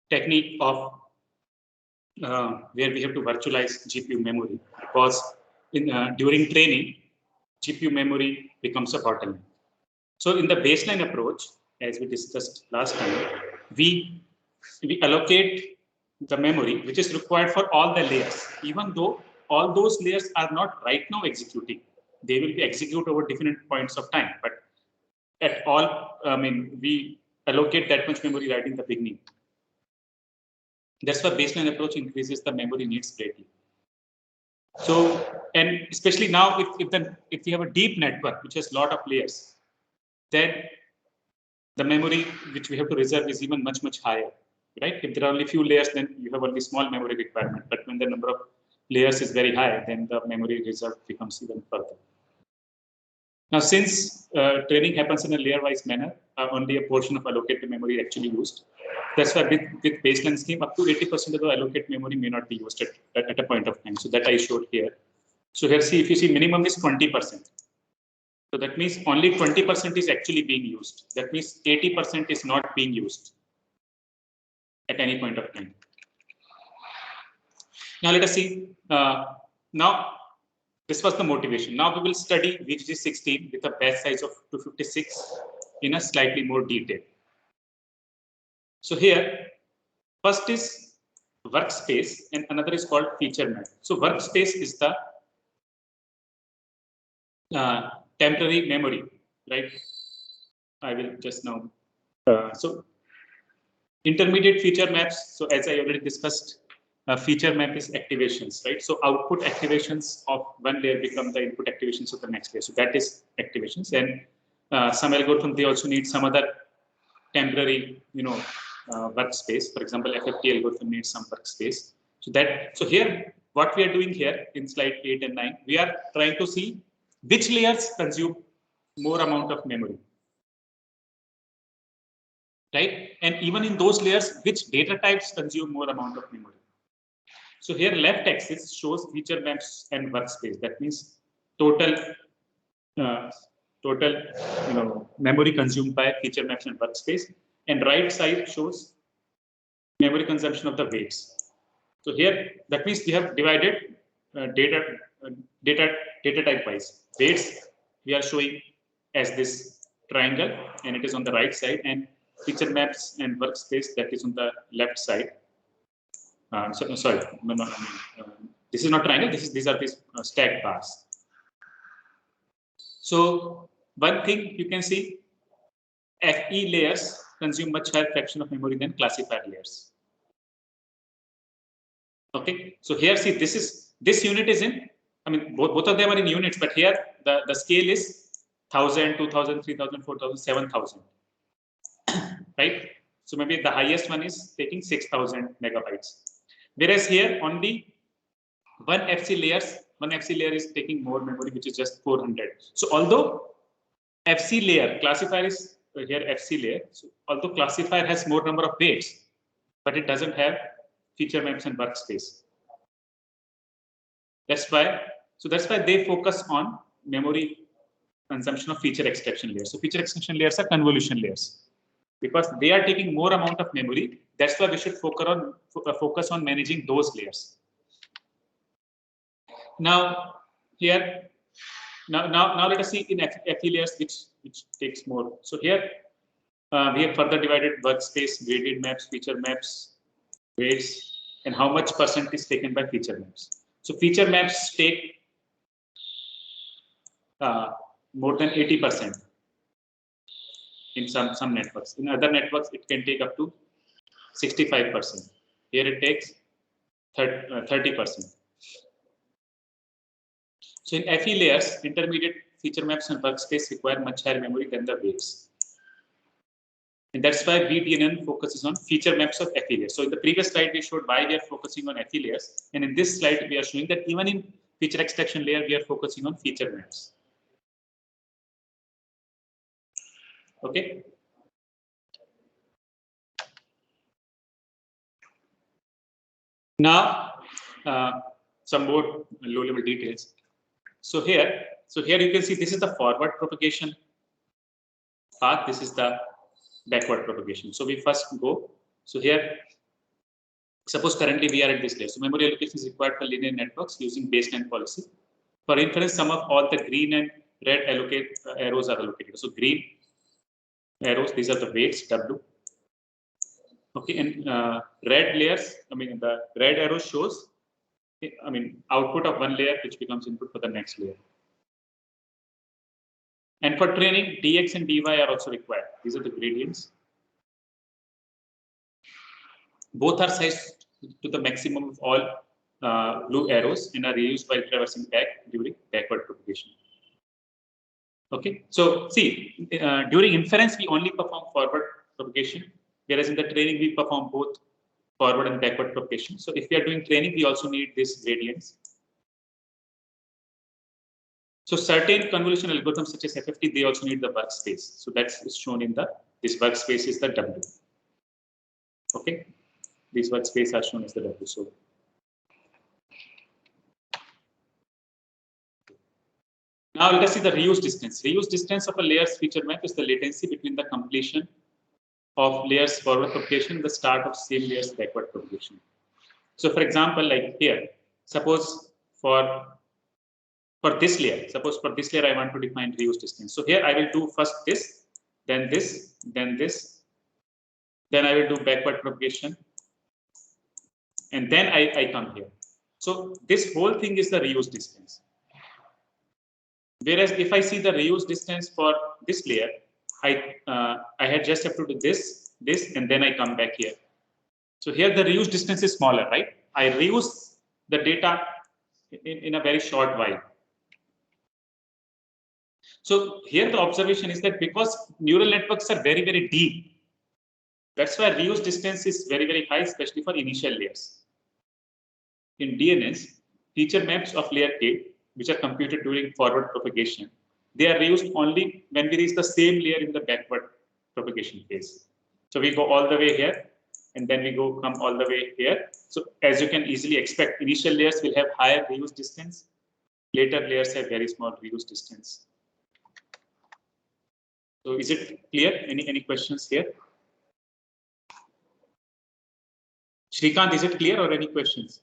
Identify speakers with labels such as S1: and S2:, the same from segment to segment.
S1: technique of where we have to virtualize GPU memory, because during training, GPU memory becomes a bottleneck. So in the baseline approach, as we discussed last time, we allocate the memory which is required for all the layers, even though all those layers are not right now executing. They will be executed over different points of time, but at all, we allocate that much memory right in the beginning. That's why baseline approach increases the memory needs greatly. So, and especially now, if we have a deep network which has a lot of layers, then the memory which we have to reserve is even much higher, right? If there are only few layers, then you have only small memory requirement. But when the number of layers is very high, then the memory reserve becomes even further. Now, since training happens in a layer-wise manner, only a portion of allocated memory actually used. That's why with baseline scheme, up to 80% of the allocated memory may not be used at a point of time. So that I showed here. So here, see, if you see, minimum is 20%. So that means only 20% is actually being used. That means 80% is not being used at any point of time. Now let us see. Now this was the motivation. Now we will study VGG16 with a batch size of 256 in a slightly more detail. So here, first is workspace and another is called feature map. So workspace is the temporary memory, right? I will just now. So intermediate feature maps. So as I already discussed, feature map is activations, right? So output activations of one layer become the input activations of the next layer. So that is activations, and some algorithm they also need some other temporary, workspace. For example, FFT algorithm needs some workspace. So here, what we are doing here in slide 8 and 9, we are trying to see which layers consume more amount of memory, right? And even in those layers, which data types consume more amount of memory. So here, left axis shows feature maps and workspace. That means total, memory consumed by feature maps and workspace. And right side shows memory consumption of the weights. So here, that means we have divided data type wise. Weights we are showing as this triangle, and it is on the right side, and feature maps and workspace that is on the left side. Sorry, no, this is not triangle. These are these stacked bars. So one thing you can see, FE layers consume much higher fraction of memory than classifier layers. Okay, so here see, this unit is in, both of them are in units, but here the scale is 1000, 2000, 3000, 4000, 7000, right? So maybe the highest one is taking 6000 megabytes. Whereas here only one FC layer is taking more memory, which is just 400. So although FC layer, classifier is here FC layer, so although classifier has more number of weights, but it doesn't have feature maps and workspace. That's why they focus on memory consumption of feature extraction layers. So feature extraction layers are convolution layers, because they are taking more amount of memory. That's why we should focus on managing those layers. Now here, now let us see in FE layers which takes more. So here we have further divided workspace, weighted maps, feature maps, weights, and how much percent is taken by feature maps. So feature maps take more than 80% in some networks. In other networks, it can take up to 65%. Here it takes 30%. So in FE layers, intermediate feature maps and workspace require much higher memory than the weights. And that's why VDNN focuses on feature maps of FE layers. So in the previous slide, we showed why we are focusing on FE layers. And in this slide, we are showing that even in feature extraction layer, we are focusing on feature maps. Okay. Now, some more low-level details. So here you can see this is the forward propagation path. This is the backward propagation. So we first go. So here Suppose currently we are at this layer. So memory allocation is required for linear networks using baseline policy. For inference, some of all the green and red arrows are allocated. So green arrows, these are the weights W. Okay, and red layers, I mean the red arrow shows, I mean output of one layer which becomes input for the next layer. And for training, dx and dy are also required. These are the gradients. Both are sized to the maximum of all blue arrows and are reused while traversing back during backward propagation. Okay, so see, during inference we only perform forward propagation, whereas in the training we perform both forward and backward propagation. So if we are doing training, we also need these gradients. So certain convolution algorithms such as FFT, they also need the workspace. So that's shown in this workspace is the W. Okay, these workspace are shown as the W. So now let us see the reuse distance. Reuse distance of a layer's feature map is the latency between the completion of layers forward propagation and the start of same layer's backward propagation. So for example, like here, suppose for this layer, I want to define reuse distance. So here I will do first this, then this, then this, then I will do backward propagation, and then I come here. So this whole thing is the reuse distance. Whereas if I see the reuse distance for this layer, I had just have to do this, and then I come back here. So here the reuse distance is smaller, right? I reuse the data in a very short while. So here the observation is that because neural networks are very, very deep, that's why reuse distance is very, very high, especially for initial layers. In DNS, feature maps of layer A, which are computed during forward propagation, they are reused only when we reach the same layer in the backward propagation phase. So we go all the way here, and then we come all the way here. So as you can easily expect, initial layers will have higher reuse distance. Later layers have very small reuse distance. So is it clear? Any questions here? Shrikant, is it clear or any questions?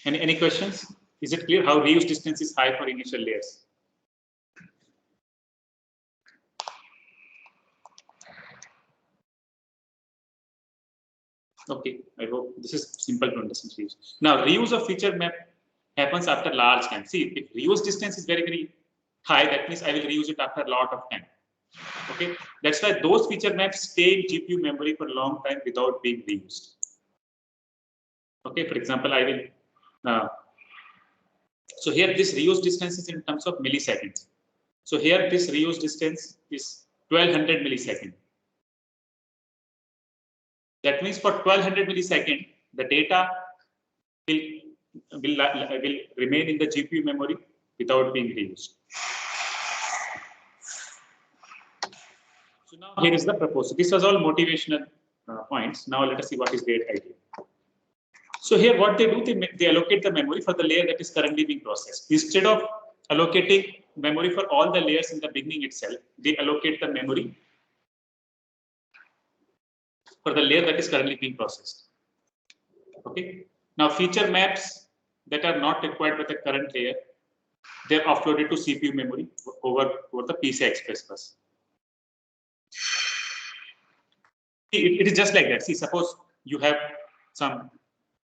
S1: Any questions? Is it clear how reuse distance is high for initial layers? Okay, I hope this is simple to understand. Now, reuse of feature map happens after large time. See, if reuse distance is very, very high, that means I will reuse it after a lot of time. Okay, that's why those feature maps stay in GPU memory for a long time without being reused. Okay, for example, I will. So here this reuse distance is in terms of milliseconds. So here this reuse distance is 1200 milliseconds. That means for 1200 milliseconds, the data will remain in the GPU memory without being reused. So now here is the proposal. This was all motivational points. Now let us see what is their idea. So here what they do, they allocate the memory for the layer that is currently being processed. Instead of allocating memory for all the layers in the beginning itself, they allocate the memory for the layer that is currently being processed. Okay. Now feature maps that are not required by the current layer, they're offloaded to CPU memory over the PCI Express bus. It is just like that. See, suppose you have some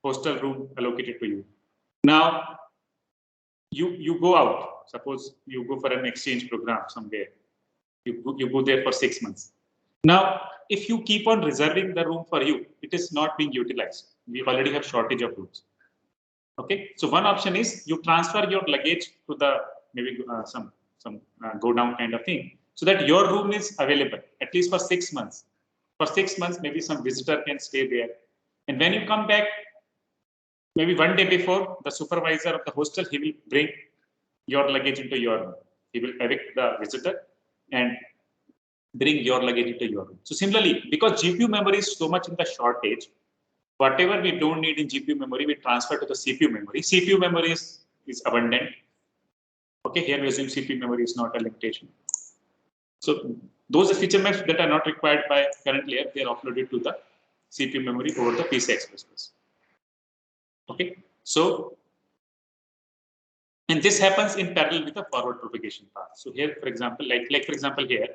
S1: hostel room allocated to you. Now you go out. Suppose you go for an exchange program somewhere. You go there for 6 months. Now, if you keep on reserving the room for you, it is not being utilized. We already have shortage of rooms. Okay, so one option is you transfer your luggage to the maybe some go down kind of thing, so that your room is available at least for 6 months. For 6 months, maybe some visitor can stay there, and when you come back, maybe one day before, the supervisor of the hostel, he will bring your luggage into your room. He will evict the visitor and bring your luggage into your room. So similarly, because GPU memory is so much in the shortage, whatever we don't need in GPU memory, we transfer to the CPU memory. CPU memory is abundant. Okay, here we assume CPU memory is not a limitation. So those feature maps that are not required by current layer, they are offloaded to the CPU memory over the PCI Express bus. Okay, so and this happens in parallel with the forward propagation path. So here, for example, like for example here,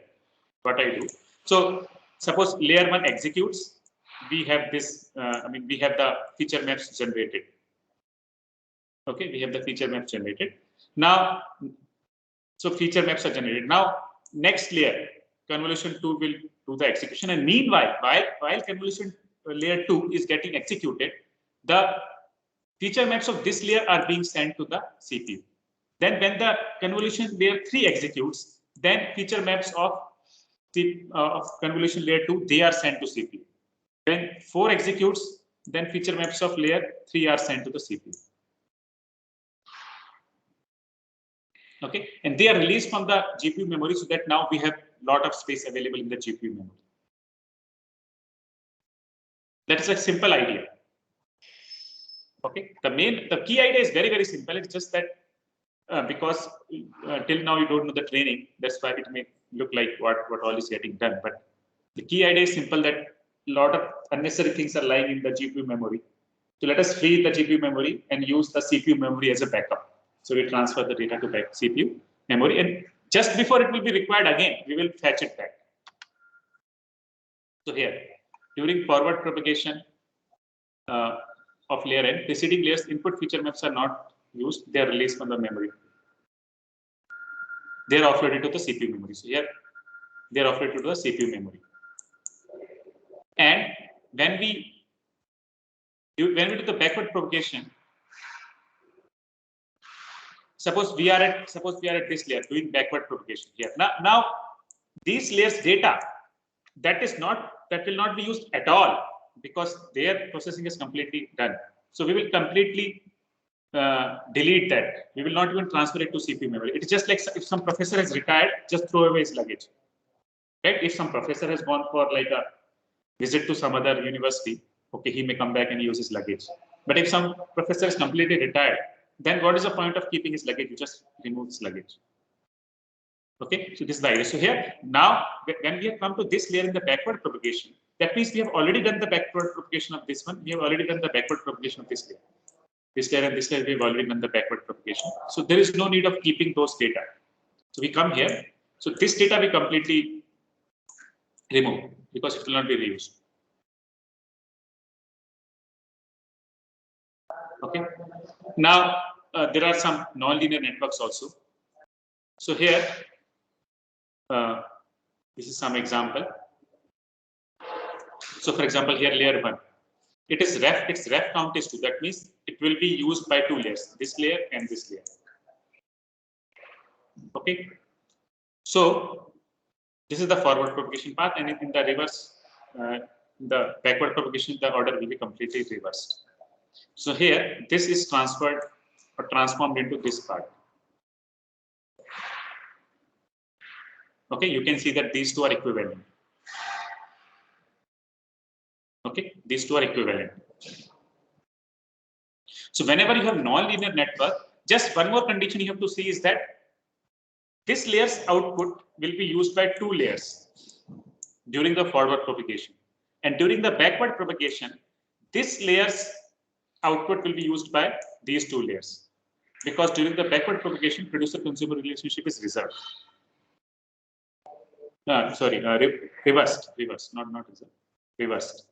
S1: what I do. So suppose layer 1 executes, we have this. We have the feature maps generated. Okay, we have the feature maps generated. Now, so feature maps are generated. Now, next layer, convolution 2 will do the execution. And meanwhile, while convolution layer 2 is getting executed, the feature maps of this layer are being sent to the CPU. Then when the convolution layer 3 executes, then feature maps of convolution layer 2, they are sent to CPU. When 4 executes, then feature maps of layer 3 are sent to the CPU. Okay, and they are released from the GPU memory so that now we have a lot of space available in the GPU memory. That is a simple idea. Okay, the key idea is very, very simple. It's just that because till now you don't know the training, that's why it may look like what all is getting done. But the key idea is simple, that a lot of unnecessary things are lying in the GPU memory. So let us free the GPU memory and use the CPU memory as a backup. So we transfer the data to back CPU memory, and just before it will be required again, we will fetch it back. So here, during forward propagation of layer n, preceding layers input feature maps are not used; they are released from the memory. They are offloaded to the CPU memory. So here, they are offloaded to the CPU memory. And when we do the backward propagation, suppose we are at this layer doing backward propagation here. Now these layers data that will not be used at all because their processing is completely done. So we will completely delete that. We will not even transfer it to CPU memory. It's just like if some professor has retired, just throw away his luggage. Right? If some professor has gone for like a visit to some other university, okay, he may come back and use his luggage. But if some professor is completely retired, then what is the point of keeping his luggage? You just remove his luggage. Okay, so this is the idea. So here, now, when we have come to this layer in the backward propagation, that means we have already done the backward propagation of this one. We have already done the backward propagation of this layer. This layer and this layer, we have already done the backward propagation. So there is no need of keeping those data. So we come here. So this data we completely remove because it will not be reused. Okay. Now there are some nonlinear networks also. So here, this is some example. So for example, here layer 1, its ref count is 2. That means it will be used by 2 layers, this layer and this layer. Okay. So this is the forward propagation path, and in the reverse, the backward propagation, the order will be completely reversed. So here, this is transferred or transformed into this part. Okay, you can see that these two are equivalent. Okay, these two are equivalent. So whenever you have non-linear network, just one more condition you have to see is that this layer's output will be used by 2 layers during the forward propagation. And during the backward propagation, this layer's output will be used by these 2 layers. Because during the backward propagation, producer-consumer relationship is reserved. Reversed, not reserved, reversed.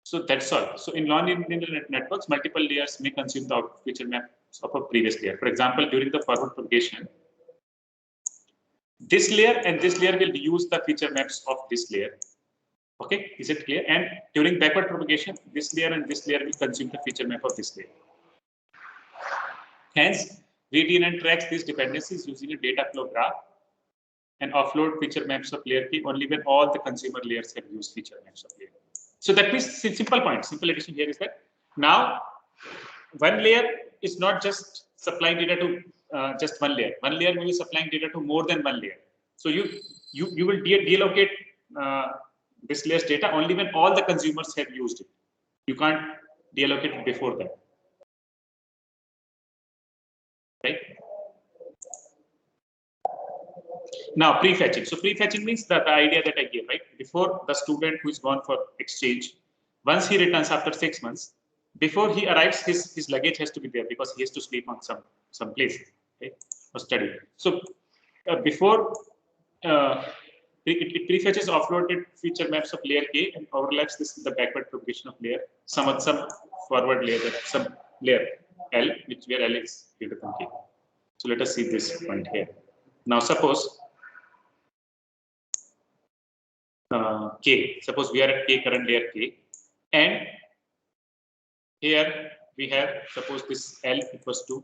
S1: So that's all. So in non-linear networks, multiple layers may consume the output feature maps of a previous layer. For example, during the forward propagation, this layer and this layer will use the feature maps of this layer. Okay, is it clear? And during backward propagation, this layer and this layer will consume the feature map of this layer. Hence, VDNN tracks these dependencies using a data flow graph and offload feature maps of layer P only when all the consumer layers have used feature maps of layer. So that means simple point, simple addition here is that now one layer is not just supplying data to just one layer. One layer may be supplying data to more than one layer. So you will deallocate this layer's data only when all the consumers have used it. You can't deallocate it before that. Right? Now prefetching. So prefetching means that the idea that I gave, right? Before the student who is gone for exchange, once he returns after 6 months, before he arrives, his luggage has to be there because he has to sleep on some place, okay, or study. So before it prefetches offloaded feature maps of layer K and overlaps this the backward propagation of layer some forward layer, some layer L, which where L is greater than K. So let us see this point here. Now suppose K. Suppose we are at K, current layer K, and here we have, suppose this L equals to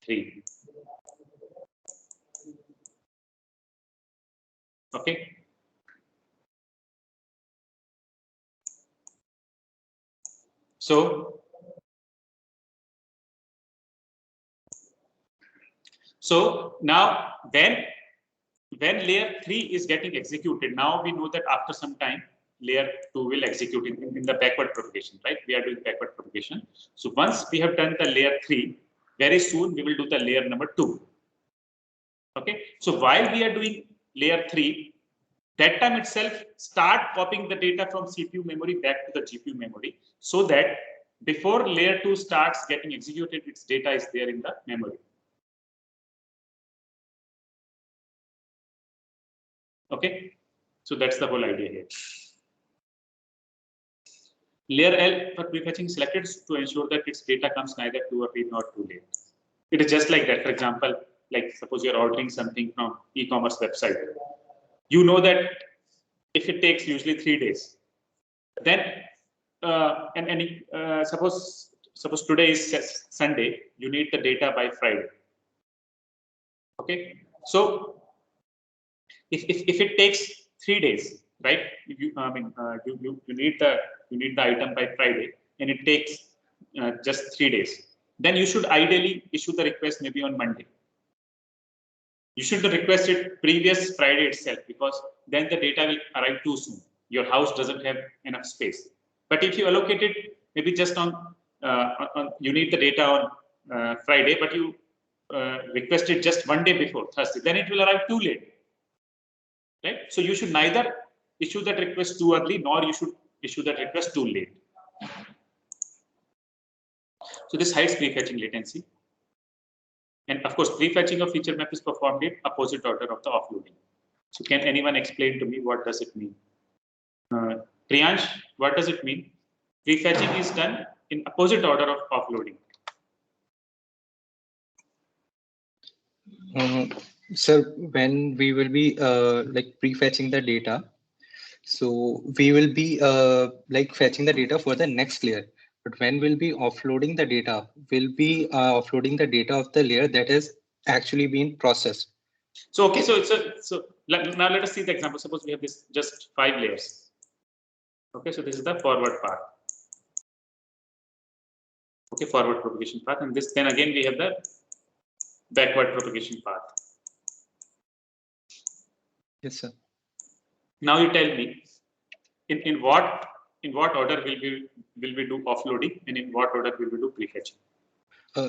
S1: 3. Okay. So now when layer 3 is getting executed, now we know that after some time layer 2 will execute in the backward propagation, right? We are doing backward propagation. So once we have done the layer 3, very soon we will do the layer number 2. Okay. So while we are doing layer 3, that time itself start copying the data from CPU memory back to the GPU memory, so that before layer 2 starts getting executed, its data is there in the memory. Okay, so that's the whole idea here. Layer L for prefetching selected to ensure that its data comes neither too early nor too late. It is just like that. For example, like suppose you're ordering something from e-commerce website. You know that if it takes usually 3 days, then suppose today is Sunday, you need the data by Friday. Okay, so if it takes 3 days, right? You need the item by Friday, and it takes just 3 days. Then you should ideally issue the request maybe on Monday. You should request it previous Friday itself, because then the data will arrive too soon. Your house doesn't have enough space. But if you allocate it maybe just on you need the data on Friday, but you request it just one day before Thursday, then it will arrive too late. Right? So you should neither issue that request too early, nor you should issue that request too late. So this hides prefetching latency. And of course, prefetching of feature map is performed in opposite order of the offloading. So can anyone explain to me what does it mean? Priyansh, what does it mean? Prefetching is done in opposite order of offloading.
S2: So when we will be like prefetching the data, so we will be like fetching the data for the next layer. But when we'll be offloading the data, we'll be offloading the data of the layer that is actually being processed.
S1: So okay, so now let us see the example. Suppose we have this just 5 layers. Okay, so this is the forward path. Okay, forward propagation path, and this then again we have the backward propagation path.
S2: Yes, sir.
S1: Now you tell me, in what order will we do offloading, and in what order will we do prefetching?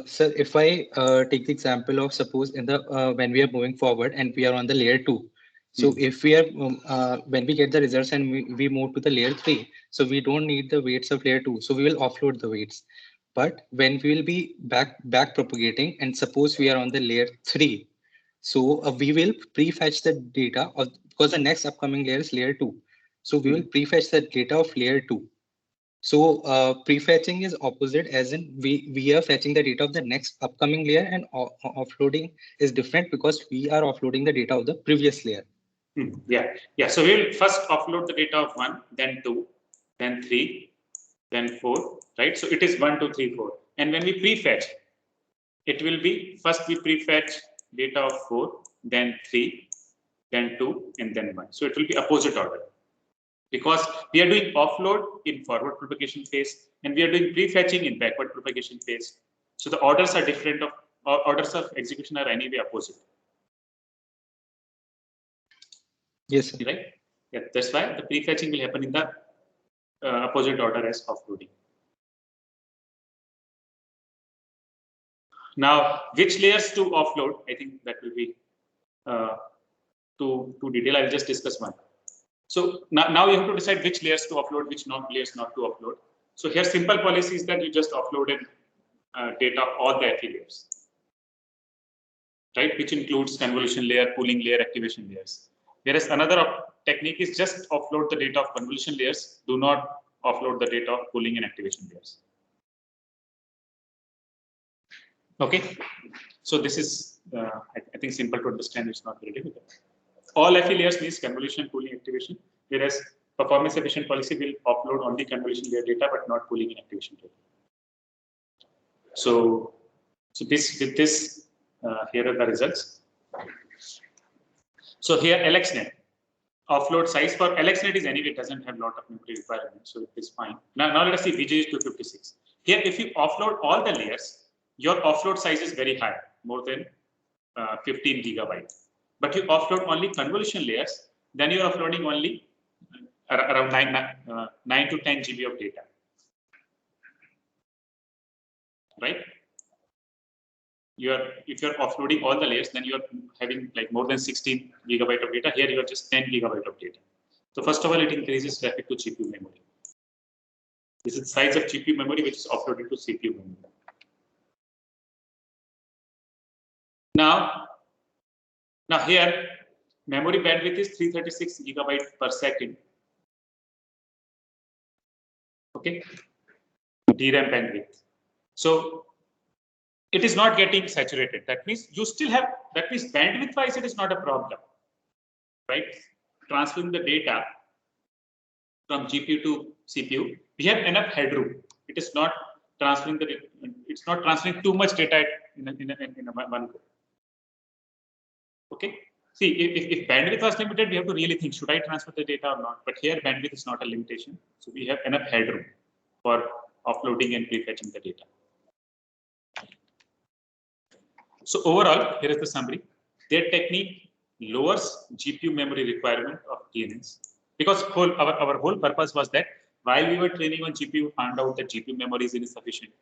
S2: Sir, if I take the example of suppose in the when we are moving forward and we are on the layer 2. So if we are when we get the results and we move to the layer 3, so we don't need the weights of layer 2. So we will offload the weights. But when we will be back propagating, and suppose we are on the layer 3, so we will prefetch the data of, because the next upcoming layer is layer 2. So we will prefetch the data of layer 2. So prefetching is opposite, as in we are fetching the data of the next upcoming layer, and offloading is different because we are offloading the data of the previous layer.
S1: Yeah. So we'll first offload the data of 1, then 2, then 3, then 4, right? So it is 1, 2, 3, 4. And when we prefetch, it will be first we prefetch data of 4, then 3, then 2, and then 1. So it will be opposite order, because we are doing offload in forward propagation phase and we are doing prefetching in backward propagation phase. So the orders are different, of orders of execution are anyway opposite.
S2: Yes, sir.
S1: Right? Yeah, that's why the prefetching will happen in the opposite order as offloading. Now, which layers to offload? I think that will be detail. I'll just discuss one. So now you have to decide which layers to upload, which layers not to upload. So here simple policy is that you just uploaded data of all the FE layers, right? Which includes convolution layer, pooling layer, activation layers. Whereas another technique is just offload the data of convolution layers. Do not offload the data of pooling and activation layers. Okay. So this is, I think, simple to understand. It's not very difficult. All FE layers means convolution, pooling, activation. Whereas performance efficient policy will offload only convolution layer data, but not pooling and activation data. So with this, here are the results. So here LXNet offload size for LXNet is anyway doesn't have a lot of memory requirements, so it is fine. Now let us see VG is 256. Here, if you offload all the layers, your offload size is very high, more than 15 gigabytes. But you offload only convolution layers, then you are offloading only around 9 to 10 GB of data, right? If you're offloading all the layers, then you're having like more than 16 gigabyte of data. Here you are just 10 gigabyte of data. So first of all, it increases traffic to GPU memory. This is the size of GPU memory which is offloaded to CPU memory. Now here memory bandwidth is 336 gigabyte per second. Okay, DRAM bandwidth. So it is not getting saturated. That means you still have, that means bandwidth wise it is not a problem, right? Transferring the data from GPU to CPU, we have enough headroom. It is not transferring it's not transferring too much data in a one go. Okay. See, if bandwidth was limited, we have to really think, should I transfer the data or not? But here bandwidth is not a limitation. So we have enough headroom for offloading and prefetching the data. So overall, here is the summary. Their technique lowers GPU memory requirement of DNNs, because our whole purpose was that while we were training on GPU, we found out that GPU memory is insufficient.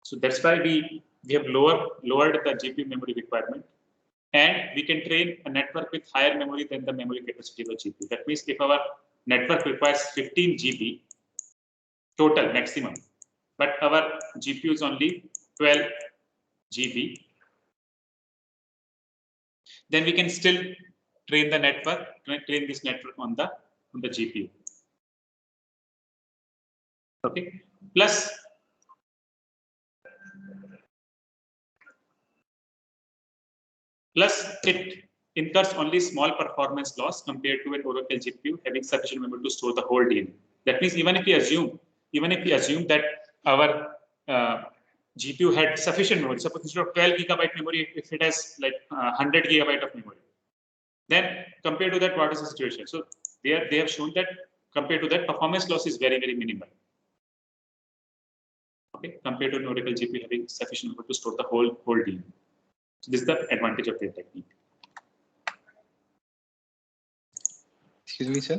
S1: So that's why we have lowered the GPU memory requirement, and we can train a network with higher memory than the memory capacity of the GPU. That means if our network requires 15 GB total maximum, but our GPU is only 12 GB, then we can still train this network on the GPU. Okay. Plus it incurs only small performance loss compared to an Oracle GPU having sufficient memory to store the whole DNA. That means even if we assume that our GPU had sufficient memory, suppose instead of 12 gigabyte memory, if it has like 100 gigabyte of memory, then compared to that, what is the situation? So they have shown that compared to that, performance loss is very, very minimal. Okay, compared to an Oracle GPU having sufficient memory to store the whole DNA. So this is the advantage of their technique.
S2: Excuse me, sir.